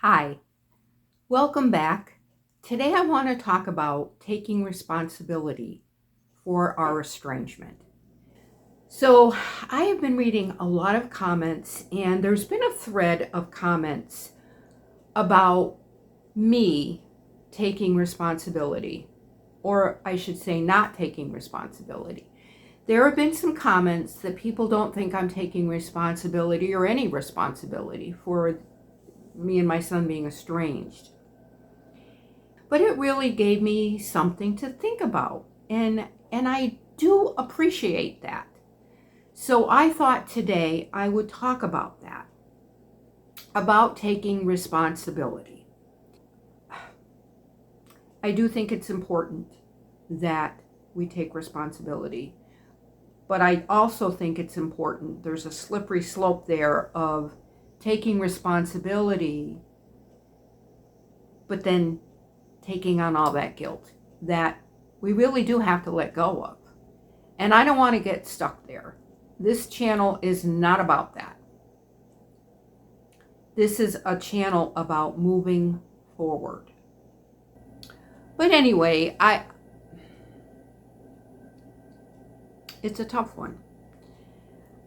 Hi, welcome back. Today I want to talk about taking responsibility for our estrangement. So, I have been reading a lot of comments, and there's been a thread of comments about me taking responsibility, or I should say, not taking responsibility. There have been some comments that people don't think I'm taking responsibility or any responsibility for me and my son being estranged. But it really gave me something to think about, and I do appreciate that. So I thought today I would talk about that, about taking responsibility. I do think it's important that we take responsibility, but I also think it's important, there's a slippery slope there of taking responsibility, but then taking on all that guilt that we really do have to let go of. And I don't want to get stuck there. This channel is not about that. This is a channel about moving forward. But anyway, it's a tough one.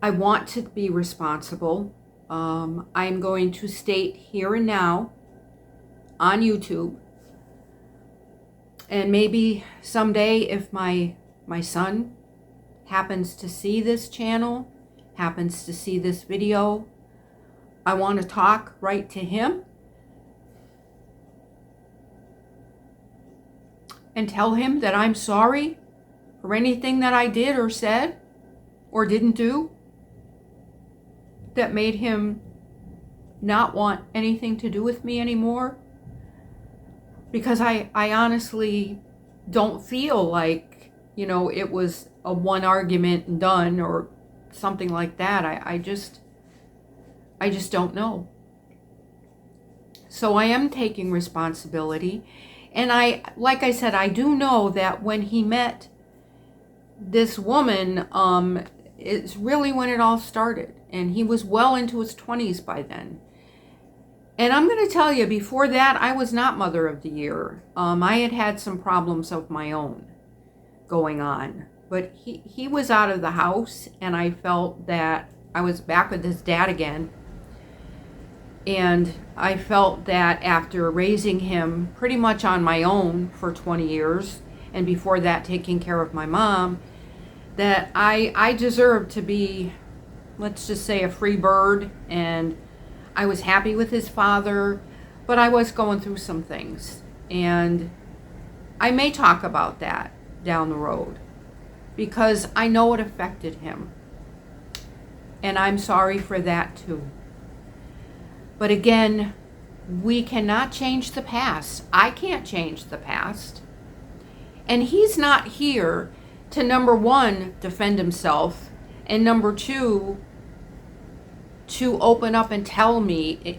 I want to be responsible. I'm going to state here and now on YouTube, and maybe someday if my son happens to see this channel, happens to see this video, I want to talk right to him and tell him that I'm sorry for anything that I did or said or didn't do that made him not want anything to do with me anymore. Because I honestly don't feel like, it was a one argument and done or something like that. I just don't know. So I am taking responsibility. And like I said, I do know that when he met this woman, it's really when it all started. And he was well into his 20s by then. And I'm going to tell you, before that, I was not Mother of the Year. I had some problems of my own going on. But he was out of the house, and I felt that I was back with his dad again. And I felt that after raising him pretty much on my own for 20 years, and before that taking care of my mom, that I deserved to be, let's just say, a free bird. And I was happy with his father, but I was going through some things. And I may talk about that down the road because I know it affected him. And I'm sorry for that too. But again, we cannot change the past. I can't change the past. And he's not here to, number one, defend himself, and number two, to open up and tell me,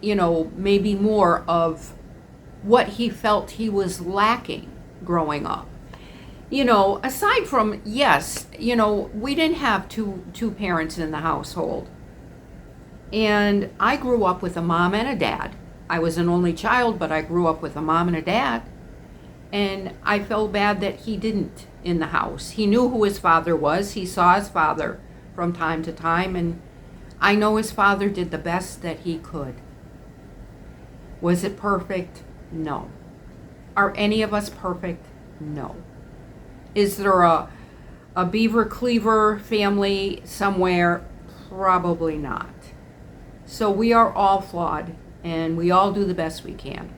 maybe more of what he felt he was lacking growing up. Aside from, yes, we didn't have two parents in the household. And I grew up with a mom and a dad. I was an only child, but I grew up with a mom and a dad. And I felt bad that he didn't in the house. He knew who his father was. He saw his father from time to time, and I know his father did the best that he could. Was it perfect? No. Are any of us perfect? No. Is there a Beaver Cleaver family somewhere? Probably not. So we are all flawed, and we all do the best we can.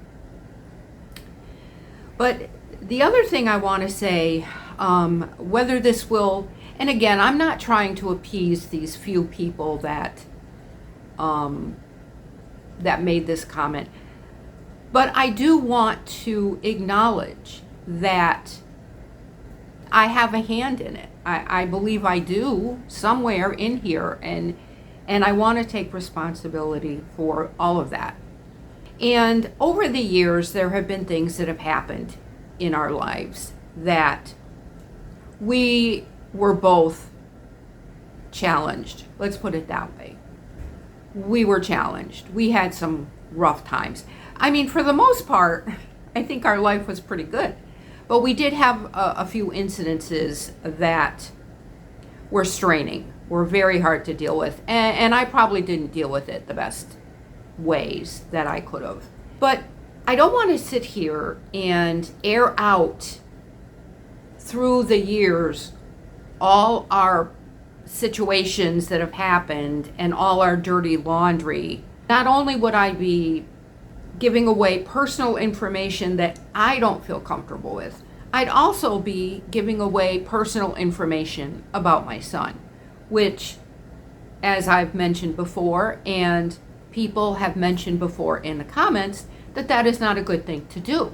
But the other thing I want to say, whether this will, and again, I'm not trying to appease these few people that made this comment, but I do want to acknowledge that I have a hand in it. I believe I do somewhere in here, and I want to take responsibility for all of that. And over the years, there have been things that have happened in our lives that we were both challenged. Let's put it that way. We were challenged. We had some rough times. I mean, for the most part, I think our life was pretty good. But we did have a few incidences that were straining, were very hard to deal with. And I probably didn't deal with it the best ways that I could have. But I don't want to sit here and air out through the years all our situations that have happened and all our dirty laundry. Not only would I be giving away personal information that I don't feel comfortable with, I'd also be giving away personal information about my son, which, as I've mentioned before, and people have mentioned before in the comments, that is not a good thing to do.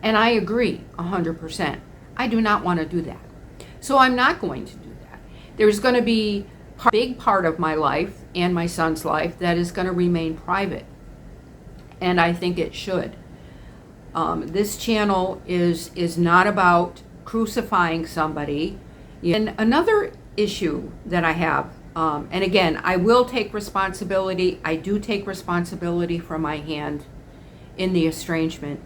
And I agree 100%. I do not want to do that. So I'm not going to do that. There's going to be a big part of my life and my son's life that is going to remain private. And I think it should. This channel is not about crucifying somebody. And another issue that I have, and again, I will take responsibility. I do take responsibility for my hand in the estrangement.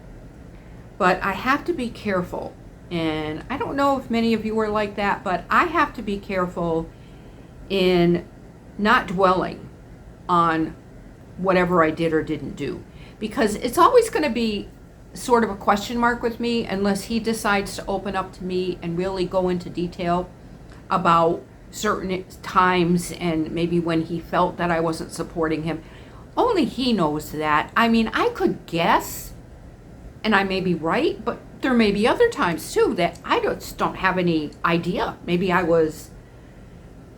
But I have to be careful. And I don't know if many of you are like that, but I have to be careful in not dwelling on whatever I did or didn't do. Because it's always going to be sort of a question mark with me unless he decides to open up to me and really go into detail about certain times and maybe when he felt that I wasn't supporting him. Only he knows that. I mean, I could guess, and I may be right, but there may be other times too that I just don't have any idea. Maybe I was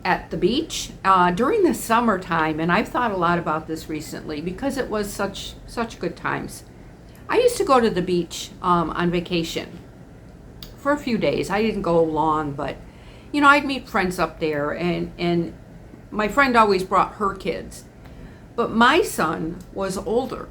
at the beach during the summertime, and I've thought a lot about this recently because it was such good times. I used to go to the beach on vacation for a few days. I didn't go long, but you know, I'd meet friends up there, and my friend always brought her kids. But my son was older,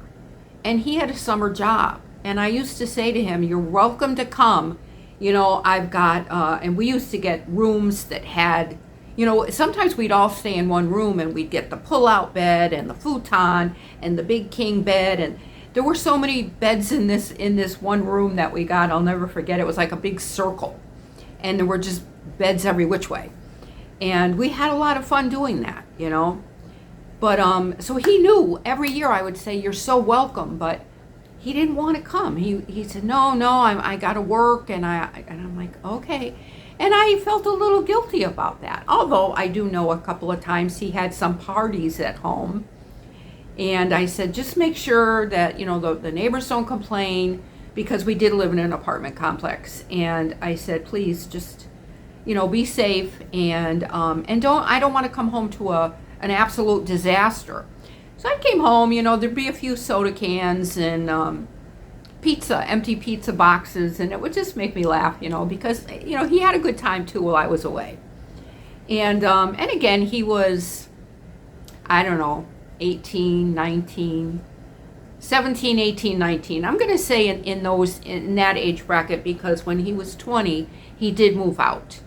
and he had a summer job. And I used to say to him, you're welcome to come. You know, I've got, and we used to get rooms that had, you know, sometimes we'd all stay in one room and we'd get the pull-out bed and the futon and the big king bed. And there were so many beds in this one room that we got. I'll never forget. It was like a big circle. And there were just beds every which way. And we had a lot of fun doing that, you know. But so he knew every year I would say, you're so welcome, but he didn't want to come. He said, no, I got to work, and I'm like, okay. And I felt a little guilty about that. Although I do know a couple of times he had some parties at home, and I said, just make sure that, you know, the neighbors don't complain, because we did live in an apartment complex. And I said, please just, you know, be safe, and I don't want to come home to an absolute disaster. So I came home, you know, there'd be a few soda cans and empty pizza boxes, and it would just make me laugh, you know, because, you know, he had a good time too while I was away. And again, he was, I don't know, 18, 19, 17, 18, 19. I'm going to say in that age bracket, because when he was 20, he did move out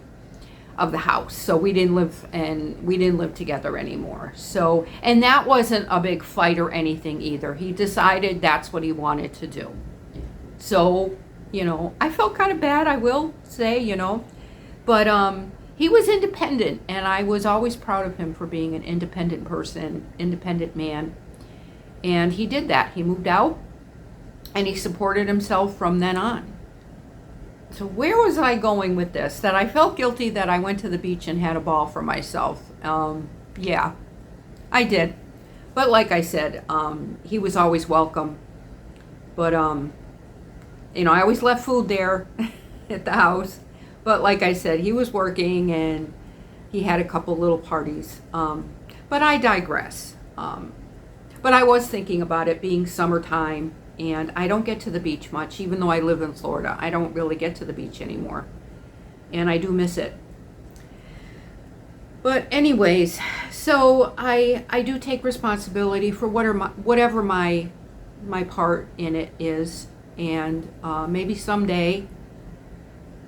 of the house. So we didn't live together anymore. So, and that wasn't a big fight or anything either. He decided that's what he wanted to do. So, you know, I felt kind of bad, I will say, you know, but he was independent, and I was always proud of him for being an independent person, independent man. And he did that. He moved out, and he supported himself from then on. So where was I going with this? That I felt guilty that I went to the beach and had a ball for myself. Yeah, I did. But like I said, he was always welcome. But, you know, I always left food there at the house. But like I said, he was working, and he had a couple little parties. But I digress. But I was thinking about it being summertime. And I don't get to the beach much, even though I live in Florida. I don't really get to the beach anymore. And I do miss it. But anyways, so I do take responsibility for whatever my part in it is. And maybe someday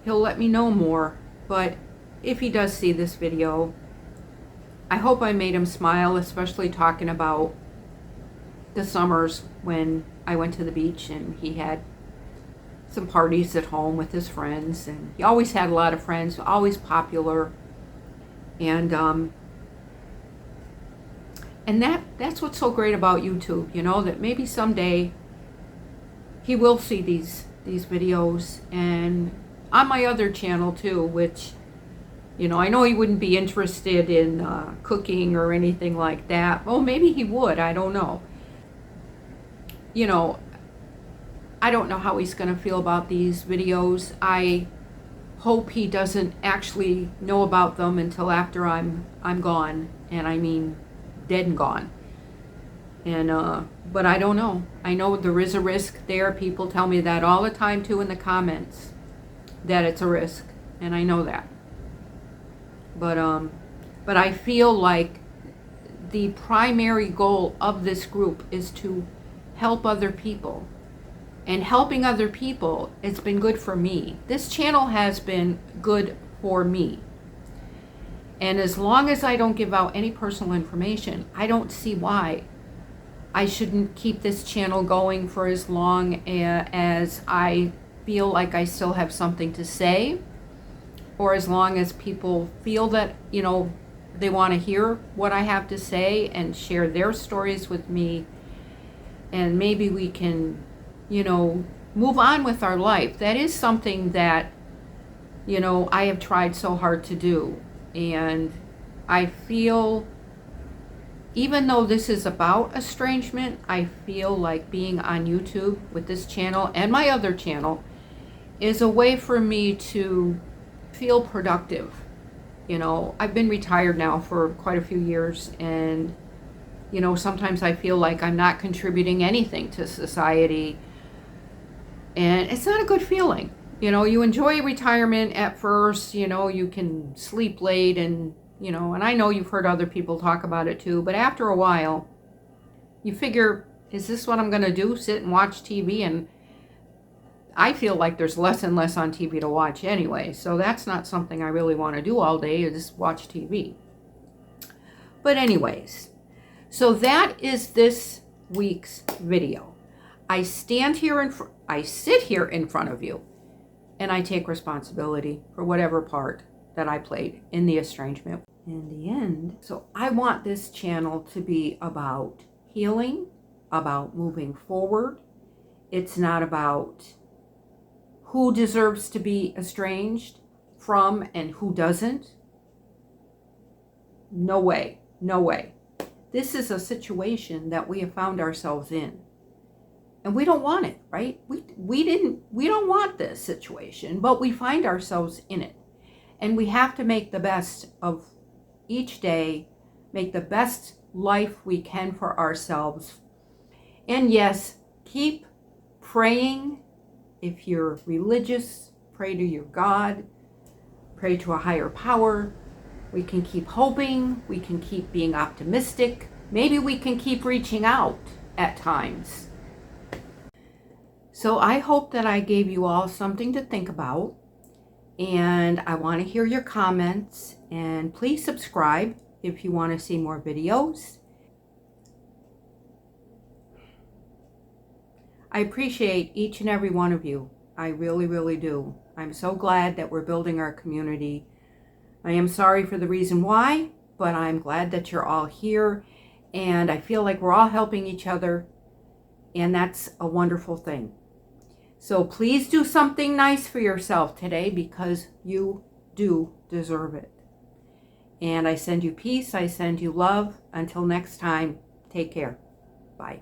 he'll let me know more. But if he does see this video, I hope I made him smile, especially talking about the summers when I went to the beach, and he had some parties at home with his friends, and he always had a lot of friends, always popular. And that's what's so great about YouTube, you know, that maybe someday he will see these videos, and on my other channel too, which, you know, I know he wouldn't be interested in cooking or anything like that. Well, maybe he would, I don't know. You know, I don't know how he's going to feel about these videos. I hope he doesn't actually know about them until after I'm gone, and I mean dead and gone. And but I don't know. I know there is a risk there. People tell me that all the time too in the comments, that it's a risk, and I know that. But I feel like the primary goal of this group is to help other people. And helping other people, it's been good for me. This channel has been good for me. And as long as I don't give out any personal information, I don't see why I shouldn't keep this channel going for as long as I feel like I still have something to say, or as long as people feel that, you know, they want to hear what I have to say and share their stories with me, and maybe we can, you know, move on with our life. That is something that, you know, I have tried so hard to do. And I feel, even though this is about estrangement, I feel like being on YouTube with this channel and my other channel is a way for me to feel productive. You know, I've been retired now for quite a few years, and, you know, sometimes I feel like I'm not contributing anything to society. And it's not a good feeling. You know, you enjoy retirement at first, you know, you can sleep late, and, you know, and I know you've heard other people talk about it too, but after a while, you figure, is this what I'm going to do? Sit and watch TV? And I feel like there's less and less on TV to watch anyway, so that's not something I really want to do all day, is just watch TV. But anyways, so that is this week's video. I sit here in front of you, and I take responsibility for whatever part that I played in the estrangement in the end. So I want this channel to be about healing, about moving forward. It's not about who deserves to be estranged from and who doesn't. No way, no way. This is a situation that we have found ourselves in. And we don't want it, right? We don't want this situation, but we find ourselves in it. And we have to make the best of each day, make the best life we can for ourselves. And yes, keep praying. If you're religious, pray to your God, pray to a higher power. We can keep hoping, we can keep being optimistic. Maybe we can keep reaching out at times. So I hope that I gave you all something to think about, and I want to hear your comments, and please subscribe if you want to see more videos. I appreciate each and every one of you. I really, really do. I'm so glad that we're building our community. I am sorry for the reason why, but I'm glad that you're all here, and I feel like we're all helping each other, and that's a wonderful thing. So please do something nice for yourself today, because you do deserve it. And I send you peace. I send you love. Until next time, take care. Bye.